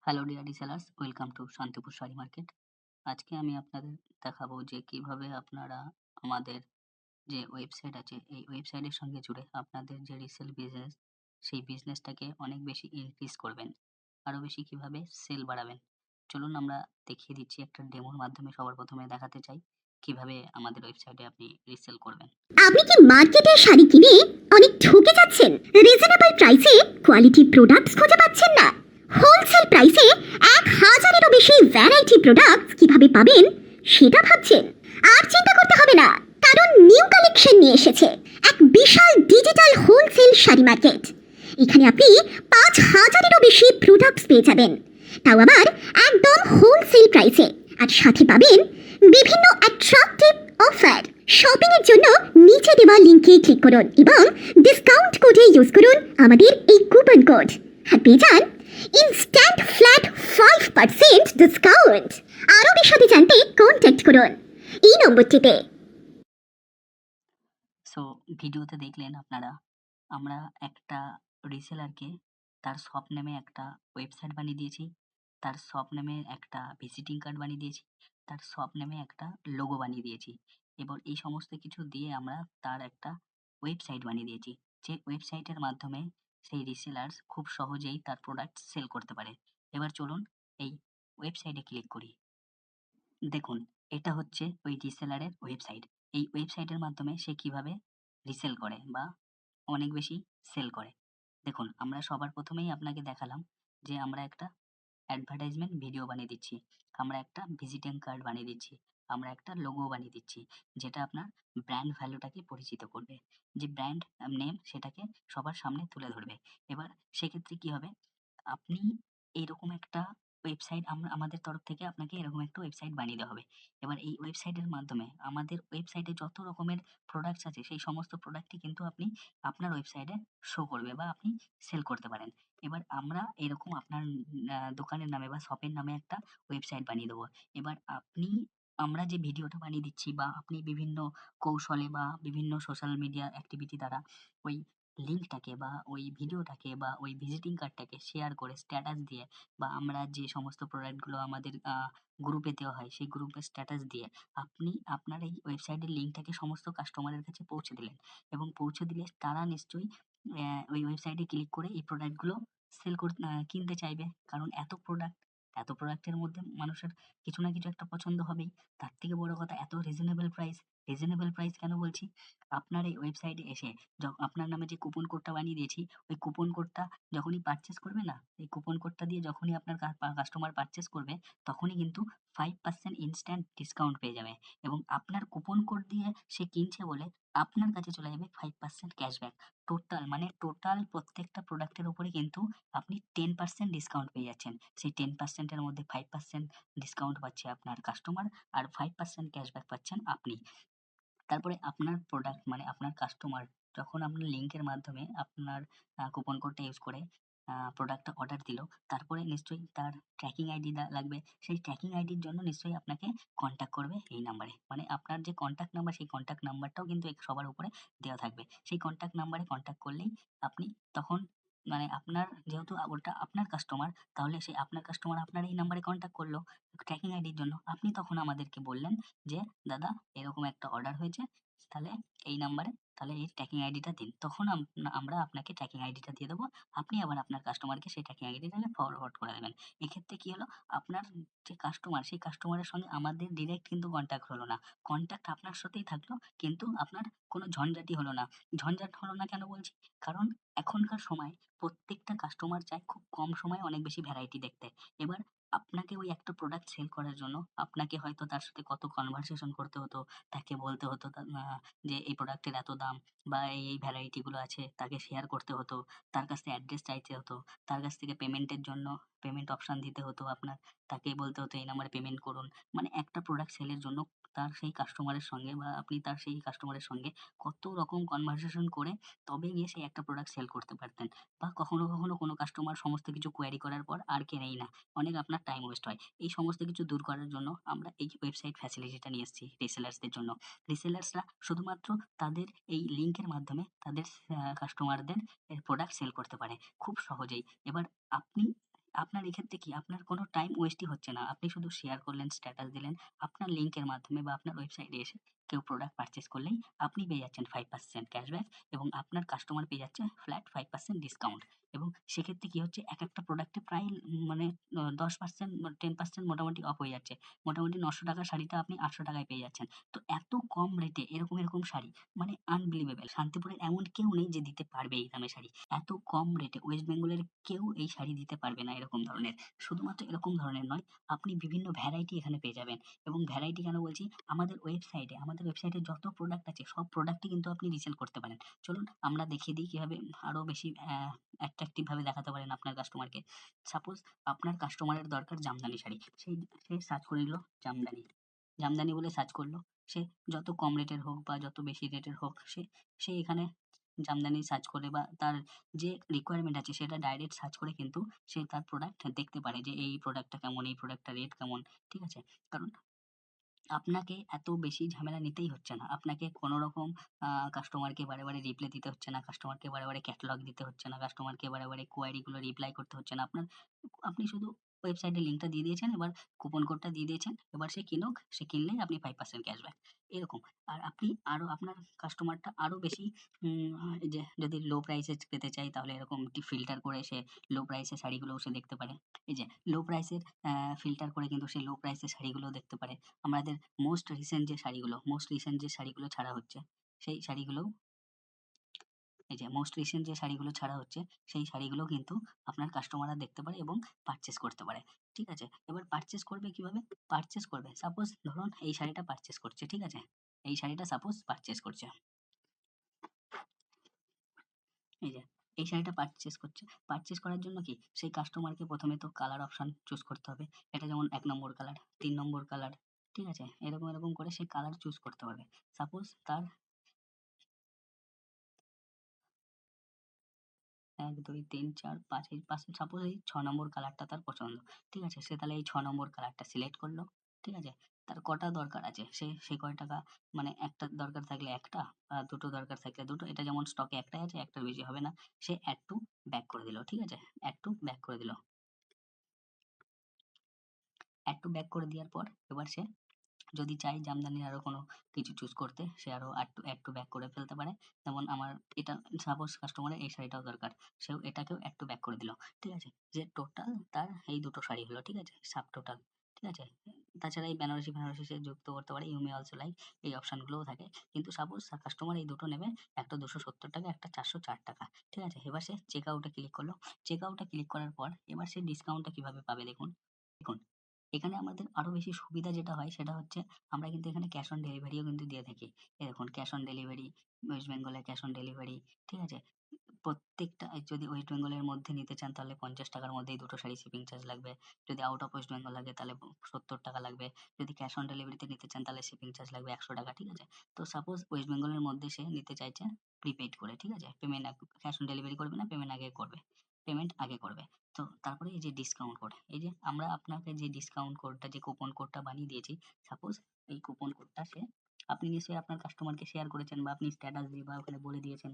Hello dear রিসেলার্স, welcome to Shantipur sari market. আজকে আমি আপনাদের দেখাবো যে কিভাবে আপনারা আমাদের যে ওয়েবসাইট আছে এই ওয়েবসাইটের সঙ্গে জুড়ে আপনাদের যে রিসেল বিজনেস সেই বিজনেসটাকে অনেক বেশি ইনক্রিজ করবেন, আরও বেশি কিভাবে সেল বাড়াবেন। চলুন আমরা দেখিয়ে দিচ্ছি একটা ডেমোর মাধ্যমে। সবার প্রথমে দেখাতে চাই কিভাবে আমাদের ওয়েবসাইটে আপনি রিসেল করবেন। আপনি কি মার্কেটে শাড়ি কিনে অনেক ঠকে যাচ্ছেন? রিজনেবল প্রাইসে কোয়ালিটি প্রোডাক্টস খুঁজে পাচ্ছেন না? হোলসেল প্রাইসে 1000-এরও বেশি ভ্যারাইটি প্রোডাক্টস কিভাবে পাবেন সেটা ভাবছেন? আর চিন্তা করতে হবে না, কারণ নিউ কালেকশন নিয়ে এসেছে এক বিশাল ডিজিটাল হোলসেল শাড়ি মার্কেট। এখানে আপনি 5000-এরও বেশি প্রোডাক্টস পেয়ে যাবেন, তাও আবার একদম হোলসেল প্রাইসে। আর সাথে পাবেন বিভিন্ন অ্যাট্রাকটিভ অফার। শপিং এর জন্য নিচে দেওয়া লিংকে ক্লিক করুন এবং ডিসকাউন্ট কোডে ইউজ করুন আমাদের এই কুপন কোড, আর পেয়ে যান ইনস্ট্যান্ট ফ্ল্যাট 5% ডিসকাউন্ট। আরও বিশদে জানতে কন্ট্যাক্ট করুন এই নম্বরটিতে। সো ভিডিওতে দেখলেন আপনারা, আমরা একটা রিসেলারকে তার শপ নেমে একটা ওয়েবসাইট বানিয়ে দিয়েছি, তার শপ নেমে একটা ভিজিটিং কার্ড বানিয়ে দিয়েছি, তার শপ নেমে একটা লোগো বানিয়ে দিয়েছি। এবার এই সমস্ত কিছু দিয়ে আমরা তার একটা ওয়েবসাইট বানিয়ে দিয়েছি, যে ওয়েবসাইটের মাধ্যমে সেই রিসেলার্স খুব সহজেই তার প্রোডাক্ট সেল করতে পারে। এবার চলুন এই ওয়েবসাইটে ক্লিক করি। দেখুন, এটা হচ্ছে ওই রিসেলারের ওয়েবসাইট। এই ওয়েবসাইটের মাধ্যমে সে কিভাবে রিসেল করে বা অনেক বেশি সেল করে। দেখুন, আমরা সবার প্রথমেই আপনাকে দেখালাম যে আমরা একটা অ্যাডভার্টাইজমেন্ট ভিডিও বানিয়ে দিচ্ছি, আমরা একটা ভিজিটিং কার্ড বানিয়ে দিচ্ছি, আমরা একটা লোগো বানিয়ে দিচ্ছি, যেটা আপনার ব্র্যান্ড ভ্যালুটাকে পরিচিত করবে, যে ব্র্যান্ড নেম সেটাকে সবার সামনে তুলে ধরবে। এবার সেক্ষেত্রে কি হবে, আপনি এইরকম একটা ওয়েবসাইট, আমাদের তরফ থেকে আপনাকে এরকম একটা ওয়েবসাইট বানিয়ে দেওয়া হবে। এবার এই ওয়েবসাইটের মাধ্যমে আমাদের ওয়েবসাইটে যত রকমের প্রোডাক্টস আছে সেই সমস্ত প্রোডাক্টই কিন্তু আপনি আপনার ওয়েবসাইটে শো করবে বা আপনি সেল করতে পারেন। এবার আমরা এরকম আপনার দোকানের নামে বা শপের নামে একটা ওয়েবসাইট বানিয়ে দেবো। এবার আমরা যে ভিডিওটা বানিয়ে দিচ্ছি বা আপনি বিভিন্ন কৌশলে বা বিভিন্ন সোশ্যাল মিডিয়া অ্যাক্টিভিটি দ্বারা ওই লিঙ্কটাকে বা ওই ভিডিওটাকে বা ওই ভিজিটিং কার্ডটাকে শেয়ার করে স্ট্যাটাস দিয়ে, বা আমরা যে সমস্ত প্রোডাক্টগুলো আমাদের গ্রুপে দেওয়া হয় সেই গ্রুপে স্ট্যাটাস দিয়ে আপনি আপনার এই ওয়েবসাইটের লিঙ্কটাকে সমস্ত কাস্টমারের কাছে পৌঁছে দিলেন, এবং পৌঁছে দিলে তারা নিশ্চয়ই ওই ওয়েবসাইটে ক্লিক করে এই প্রোডাক্টগুলো কিনতে চাইবে। কারণ এত প্রোডাক্টের মধ্যে মানুষের কিছু না কিছু একটা পছন্দ হবেই। তার থেকে বড় কথা, এত রিজনেবল প্রাইস কেন বলছি? আপনার এই ওয়েবসাইটে এসে আপনার নামে যে কুপন কোডটা বানিয়ে দিয়েছি, ওই কুপন কোডটা যখনই পারচেজ করবে না, এই কুপন কোডটা দিয়ে যখনই আপনার কাস্টমার পারচেজ করবে, তখনই কিন্তু 5% ইনস্ট্যান্ট ডিসকাউন্ট পেয়ে যাবে, এবং আপনার কুপন কোড দিয়ে সে কিনছে বলে আপনার কাছে চলে যাবে 5% ক্যাশব্যাক। টোটাল প্রত্যেকটা প্রোডাক্টের উপরে কিন্তু আপনি 10% ডিসকাউন্ট পেয়ে যাচ্ছেন। সেই 10% এর মধ্যে 5% ডিসকাউন্ট পাচ্ছে আপনার কাস্টমার, আর 5% ক্যাশব্যাক পাচ্ছেন আপনি। তারপরে আপনার প্রোডাক্ট মানে আপনার কাস্টমার যখন আপনার লিঙ্কের মাধ্যমে আপনার কুপন কোডটা ইউজ করে প্রোডাক্টটা অর্ডার দিল, তারপরে নিশ্চয়ই তার ট্র্যাকিং আইডি লাগবে। সেই ট্র্যাকিং আইডির জন্য নিশ্চয়ই আপনাকে কন্ট্যাক্ট করবে এই নাম্বারে, মানে আপনার যে কন্ট্যাক্ট নাম্বার সেই কন্ট্যাক্ট নাম্বারটাও কিন্তু সবার উপরে দেওয়া থাকবে। সেই কন্ট্যাক্ট নাম্বারে কন্ট্যাক্ট করলেই আপনি তখন, মানে আপনার যেহেতু ওটা আপনার কাস্টমার, তাহলে সেই আপনার কাস্টমার আপনার এই নাম্বারে কন্ট্যাক্ট করলো ট্র্যাকিং আইডির জন্য। আপনি তখন আমাদেরকে বললেন যে দাদা এরকম একটা অর্ডার হয়েছে, তাহলে এই নাম্বারে তাহলে এই ট্র্যাকিং আইডিটা দিন। তখন আমরা আপনাকে ট্র্যাকিং আইডিটা দিয়ে দেবো। আপনি আবার আপনার কাস্টমারকে সেই ট্র্যাকিং আইডিটাকে ফরওয়ার্ড করে দেবেন। এক্ষেত্রে কি হলো, আপনার যে কাস্টমার সেই কাস্টমারের সঙ্গে আমাদের ডিরেক্ট কিন্তু কন্ট্যাক্ট হলো না, কন্ট্যাক্ট আপনার সাথেই থাকলো, কিন্তু আপনার কোনো ঝঞ্ঝাটি হলো না। ঝঞ্ঝাট হলো না কেন বলছি, কারণ এখনকার সময় প্রত্যেকটা কাস্টমার চায় খুব কম সময়ে অনেক বেশি ভ্যারাইটি দেখতে। এবার আপনাকে ওই একটা প্রোডাক্ট সেল করার জন্য আপনাকে হয়তো তার সাথে কত কনভারসেশন করতে হতো, তাকে বলতে হতো যে এই প্রোডাক্টের এত দাম বা এই ভ্যারাইটিগুলো আছে, তাকে শেয়ার করতে হতো, তার কাছ থেকে অ্যাড্রেস চাইতে হতো, তার কাছ থেকে পেমেন্টের জন্য পেমেন্ট অপশন দিতে হতো আপনার, তাকে বলতে হতো এই নাম্বারে পেমেন্ট করুন। মানে একটা প্রোডাক্ট সেলের জন্য তার সেই কাস্টমারের সঙ্গে বা আপনি তার সেই কাস্টমারের সঙ্গে কত রকম কনভারসেশন করে তবে গিয়ে সেই একটা প্রোডাক্ট সেল করতে পারতেন। বা কখনো কখনো কোনো কাস্টমার সমস্ত কিছু কোয়ারি করার পর আর কেনেই না, অনেক আপনার টাইম ওয়েস্ট হয়। এই সমস্ত কিছু দূর করার জন্য আমরা এই ওয়েবসাইট ফ্যাসিলিটিটা নিয়ে এসেছি রিসেলার্সদের জন্য। রিসেলার্সরা শুধুমাত্র তাদের এই লিঙ্কের মাধ্যমে তাদের কাস্টমারদের প্রোডাক্ট সেল করতে পারে খুব সহজেই। এবার আপনি আপনার এক্ষেত্রে কি আপনার কোনো টাইম ওয়েস্টই হচ্ছে না। আপনি শুধু শেয়ার করলেন, স্ট্যাটাস দিলেন। আপনার লিঙ্কের মাধ্যমে বা আপনার ওয়েবসাইটে এসে কেউ প্রোডাক্ট পারচেজ করলেই আপনি পেয়ে যাচ্ছেন 5% ক্যাশব্যাক এবং আপনার কাস্টমার পেয়ে যাচ্ছে ফ্ল্যাট 5% ডিসকাউন্ট। এবং সেক্ষেত্রে কি হচ্ছে একেকটা প্রোডাক্টে প্রায় মানে 10% 10% মোটামুটি অফ হয়ে যাচ্ছে। মোটামুটি ৳৯০০ শাড়িটা আপনি ৳৮০০ য় পেয়ে যাচ্ছেন। তো এত কম রেটে এরকম শাড়ি মানে আনবিলিভেবল। শান্তিপুরের এমন কেউ নেই যে দিতে পারবে এই দামে শাড়ি। এত কম রেটে ওয়েস্ট বেঙ্গলের কেউ এই শাড়ি দিতে পারবে না এরকম ধরনের। শুধুমাত্র এরকম ধরনের নয়, আপনি বিভিন্ন ভ্যারাইটি এখানে পেয়ে যাবেন এবং ভ্যারাইটি কেন বলছি, আমাদের ওয়েবসাইটে যত প্রোডাক্ট আছে সব প্রোডাক্টই কিন্তু আপনি রিসেল করতে পারেন। চলুন আমরা দেখিয়ে দিই কিভাবে আরো বেশি অ্যাট্রাকটিভ ভাবে দেখাতে পারেন আপনার কাস্টমারকে। সাপোজ আপনার কাস্টমারের দরকার জামদানি শাড়ি। সে সার্চ করে নিল জামদানি। জামদানি বলে সার্চ করল। সে যত কম রেটের হোক বা যত বেশি রেটের হোক সে এখানে জামদানি সার্চ করে বা তার যে রিকোয়ারমেন্ট আছে সেটা ডাইরেক্ট সার্চ করে কিন্তু সে তার প্রোডাক্ট দেখতে পারে যে এই প্রোডাক্টটা কেমন, এই প্রোডাক্টটার রেট কেমন, ঠিক আছে? কারণ আপনাকে এত বেশি ঝামেলা নিতেই হচ্ছে না। আপনাকে কোনরকম কাস্টমারকে বারে রিপ্লাই দিতে হচ্ছে না। কাস্টমারকে বারে ক্যাটালগ দিতে হচ্ছে না। কাস্টমারকে বারে কোয়েরি গুলো রিপ্লাই করতে হচ্ছে না। আপনি শুধু ওয়েবসাইটের লিঙ্কটা দিয়ে দিয়েছেন, এবার কুপন কোডটা দিয়ে দিয়েছেন। এবার সে কিনুক, সে কিনলেই আপনি 5% ক্যাশব্যাক। এরকম। আর আপনি আরো আপনার কাস্টমারটা আরো বেশি এই যে যদি লো প্রাইস এ পেতে চায় তাহলে এরকম ফিল্টার করে সে লো প্রাইস এর শাড়িগুলোও সে দেখতে পারে। এই যে লো প্রাইস এর ফিল্টার করে কিন্তু সে লো প্রাইস এর শাড়িগুলোও দেখতে পারে। আমাদের মোস্ট রিসেন্ট যে শাড়িগুলো ছাড়া হচ্ছে, সেই শাড়িগুলোও এই যে মোস্ট রিসেন্ট যে শাড়িগুলো ছাড়া হচ্ছে, সেই শাড়িগুলোও কিন্তু আপনার কাস্টমাররা দেখতে পারে এবং পারচেজ করতে পারে। ঠিক আছে? এবার পারচেজ করবে কিভাবে? পারচেজ করবে সাপোজ ধরুন এই শাড়িটা পারচেজ করছে, ঠিক আছে? এই শাড়িটা সাপোজ পারচেজ করছে। এই যে এই শাড়িটা পারচেজ করছে। পারচেজ করার জন্য কি সেই কাস্টমারকে প্রথমে তো কালার অপশন চুজ করতে হবে। এটা যেমন ১ নম্বর কালার, ৩ নম্বর কালার, ঠিক আছে? এরকম করে সে কালার চুজ করতে পারবে। সাপোজ তার ১, ২, ৩, ৪, ৫ এই পাশে সাপোজ এই ৬ নম্বর কালারটা তার পছন্দ। ঠিক আছে? সে তাহলে এই ৬ নম্বর কালারটা সিলেক্ট করল। ঠিক আছে? তার কটা দরকার আছে সে কয় টাকা মানে ১ টা দরকার থাকলে ১ টা, ২ টো দরকার থাকলে ২ টো। এটা যেমন স্টকে ১ টাই আছে, ১ টার বেশি হবে না। সে add to back করে দিল। ঠিক আছে? add to back করে দিল। add to back করে দেওয়ার পর এবার সে যদি চাই জামদানির আরো কোনো কিছু চুজ করতে সে আরো add to back করে ফেলতে পারে। যেমন আমার এটা সাপোজ কাস্টমারের এই শাড়িটাও দরকার। সেও এটাকেও add to back করে দিল। ঠিক আছে? যে টোটাল তার এই ২ টো শাড়ি হলো। ঠিক আছে? Sub total. ঠিক আছে? তাছাড়া এই বেনারসি সে যুক্ত করতে পারে। ইউ মে অলসো লাইক এই অপশন গুলোও থাকে। কিন্তু সাপোজ কাস্টমার এই ২ টো নেবে। একটা ৳২৭০, একটা ৳৪০৪। ঠিক আছে? এবার সে চেক আউট এ ক্লিক করলো। চেক আউট এ ক্লিক করার পর এবার সে ডিসকাউন্টটা কিভাবে পাবে দেখুন, এখানে আমাদের আরো বেশি সুবিধা যেটা হয় সেটা হচ্ছে আমরা কিন্তু এখানে ক্যাশ অন ডেলিভারিও কিন্তু দিয়ে থাকি। এই দেখুন ক্যাশ অন ডেলিভারি, ওয়েস্ট বেঙ্গলে ক্যাশ অন ডেলিভারি, ঠিক আছে? প্রত্যেকটা যদি ওয়েস্ট বেঙ্গলের মধ্যে নিতে চান তাহলে ৳৫০ র মধ্যেই ২ টো শাড়ি শিপিং চার্জ লাগবে। যদি আউট অফ ওয়েস্ট বেঙ্গল লাগে তাহলে ৳৭০ লাগবে। যদি ক্যাশ অন ডেলিভারিতে নিতে চান তাহলে শিপিং চার্জ লাগবে ৳১০০, ঠিক আছে? তো সাপোজ ওয়েস্ট বেঙ্গলের মধ্যে সে নিতে চাইছে প্রিপেইড করে, ঠিক আছে? ক্যাশ অন ডেলিভারি করবে না, পেমেন্ট আগে করবে। তো তারপরে এই যে ডিসকাউন্ট কোড, এই যে আমরা আপনাকে যে ডিসকাউন্ট কোডটা যে কুপন কোডটা বানিয়ে দিয়েছি, সাপোজ এই কুপন কোডটা আপনি নিশ্চয়ই আপনার কাস্টমারকে শেয়ার করেছেন বা আপনি স্ট্যাটাস দিয়ে বা ওখানে বলে দিয়েছেন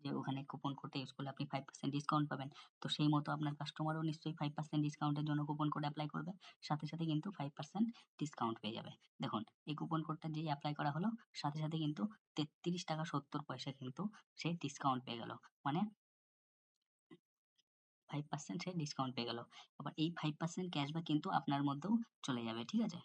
যে ওখানে কুপন কোডটা ইউজ করলে আপনি 5% ডিসকাউন্ট পাবেন। তো সেই মতো আপনার কাস্টমারও নিশ্চয়ই 5% ডিসকাউন্টের জন্য কুপন কোড এপ্লাই করবে। সাথে কিন্তু 5% ডিসকাউন্ট পেয়ে যাবে। দেখুন এই কুপন কোডটা যেই এপ্লাই করা হলো সাথে কিন্তু ৳৩৩.৭০ কিন্তু সে ডিসকাউন্ট পেয়ে গেল। মানে 5% সে ডিসকাউন্ট পেয়ে গেল। আবার এই 5% ক্যাশব্যাক কিন্তু আপনার মধ্যেও চলে যাবে। ঠিক আছে?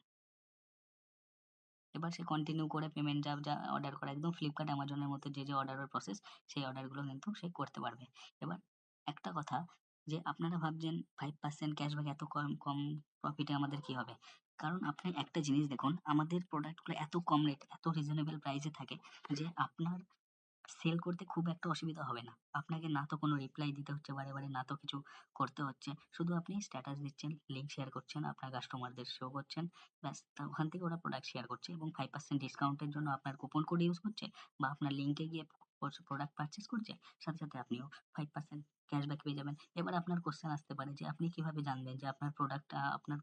এবার সে কন্টিনিউ করে পেমেন্ট যা অর্ডার করা একদম ফ্লিপকার্ট, অ্যামাজনের মতো যে অর্ডারের প্রসেস সেই অর্ডারগুলো কিন্তু সে করতে পারবে। এবার একটা কথা যে আপনারা ভাবছেন 5% ক্যাশব্যাক এত কম প্রফিটে আমাদের কি হবে? কারণ আপনি একটা জিনিস দেখুন আমাদের প্রোডাক্টগুলো এত কম রেট, এত রিজনেবল প্রাইস এ থাকে যে আপনার সেল করতে খুব একটা অসুবিধা হবে না। আপনাকে না তো কোনো রিপ্লাই দিতে হচ্ছে বারে না তো কিছু করতে হচ্ছে। শুধু আপনি স্ট্যাটাস দিচ্ছেন, লিঙ্ক শেয়ার করছেন, আপনার কাস্টমারদের শো করছেন। ব্যাস তা ওখান থেকে ওরা প্রোডাক্ট শেয়ার করছে এবং 5% ডিসকাউন্টের জন্য আপনার কুপন কোড ইউজ করছে বা আপনার লিঙ্কে গিয়ে প্রোডাক্ট পারচেজ করছে। সাথে আপনিও 5% ক্যাশব্যাক পেয়ে যাবেন। এবার আপনার কোয়েশ্চেন আসতে পারে যে আপনি কিভাবে জানবেন যে আপনার প্রোডাক্ট আপনার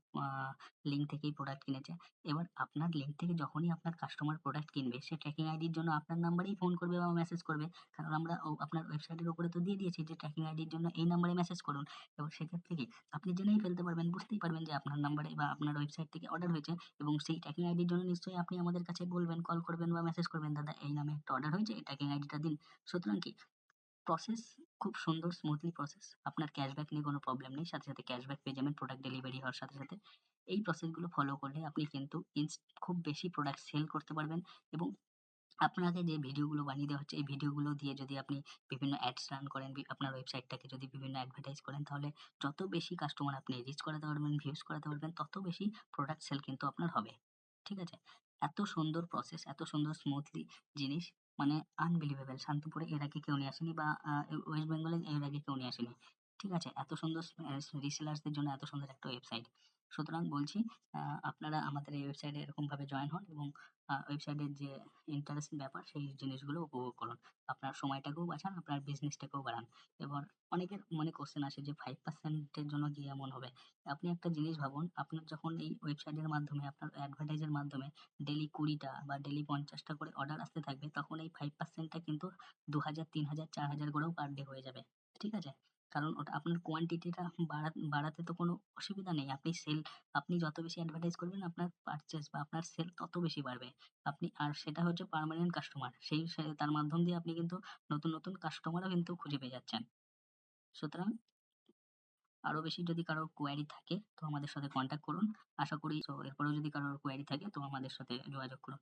লিঙ্ক থেকেই প্রোডাক্ট কিনেছে? এবার আপনার লিঙ্ক থেকে যখনই আপনার কাস্টমার প্রোডাক্ট কিনবে, সে ট্র্যাকিং আইডির জন্য আপনার নাম্বারেই ফোন করবে বা মেসেজ করবে। কারণ আমরা আপনার ওয়েবসাইটের উপরে তো দিয়ে দিয়েছি যে ট্র্যাকিং আইডির জন্য এই নাম্বারে মেসেজ করুন। এবং সেক্ষেত্রে কি আপনি জেনেই ফেলতে পারবেন, বুঝতেই পারবেন যে আপনার নাম্বারে বা আপনার ওয়েবসাইট থেকে অর্ডার হয়েছে, এবং সেই ট্র্যাকিং আইডির জন্য নিশ্চয়ই আপনি আমাদের কাছে বলবেন, কল করবেন বা মেসেজ করবেন, দাদা এই নামে একটা অর্ডার হয়েছে, এই ট্র্যাকিং আইডিটা দিন। সুতরাং কি প্রসেস খুব সুন্দর স্মুথলি প্রসেস। আপনার ক্যাশব্যাক নিয়ে কোনো প্রবলেম নেই। সাথে, সাথে ক্যাশব্যাক পেয়ে যাবেন প্রোডাক্ট ডেলিভারি হওয়ার সাথে, সাথে। এই প্রসেসগুলো ফলো করলে আপনি কিন্তু খুব বেশি প্রোডাক্ট সেল করতে পারবেন, এবং আপনাকে যে ভিডিওগুলো বানিয়ে দেওয়া হচ্ছে, এই ভিডিওগুলো দিয়ে যদি আপনি বিভিন্ন অ্যাডস রান করেন, আপনার ওয়েবসাইটটাকে যদি বিভিন্ন অ্যাডভার্টাইজ করেন, তাহলে যত বেশি কাস্টমার আপনি রিচ করাতে পারবেন, ভিউজ করাতে পারবেন, তত বেশি প্রোডাক্ট সেল কিন্তু আপনার হবে। ঠিক আছে? এত সুন্দর প্রসেস, এত সুন্দর স্মুথলি জিনিস, মানে আনবিলিভেবল। শান্তিপুরে এর আগে কেউ নিয়ে আসেনি, বা ওয়েস্ট বেঙ্গলে এর আগে কেউ নিয়ে আসেনি। ঠিক আছে? এত সুন্দর রিসেলার্সদের জন্য এত সুন্দর একটা ওয়েবসাইট। সুতরাং বলছি, আপনারা আমাদের এই ওয়েবসাইটে এরকমভাবে জয়েন হন, এবং ওয়েবসাইটের যে ইন্টারেস্টিং ব্যাপার সেই জিনিসগুলো উপভোগ করুন। আপনার সময়টাকেও বাঁচান, আপনার বিজনেসটাকেও বাড়ান। এবার অনেকের মনে কোয়েশ্চেন আসে যে 5% এর জন্য কি এমন হবে? আপনি একটা জিনিস ভাবুন, আপনার যখন এই ওয়েবসাইটের মাধ্যমে, আপনার অ্যাডভার্টাইজের মাধ্যমে ডেইলি 20 টা বা ডেইলি 50 টা করে অর্ডার আসতে থাকবে, তখন এই 5% টা কিন্তু ২,০০০, ৩,০০০, ৪,০০০ করেও পার ডে হয়ে যাবে। ঠিক আছে? কারণ ওটা আপনার কোয়ান্টিটিটা বাড়াতে তো কোনো অসুবিধা নেই। আপনি যত বেশি অ্যাডভার্টাইজ করবেন, আপনার পারচেজ বা আপনার সেল তত বেশি বাড়বে। আর সেটা হচ্ছে পার্মানেন্ট কাস্টমার। তার মাধ্যম দিয়ে আপনি কিন্তু নতুন, নতুন কাস্টমারও কিন্তু খুঁজে পেয়ে যাচ্ছেন। সুতরাং আরো বেশি যদি কারোর কোয়েরি থাকে, তো আমাদের সাথে কনট্যাক্ট করুন। আশা করি এরপরেও যদি কারোর কোয়েরি থাকে, তো আমাদের সাথে যোগাযোগ করুন।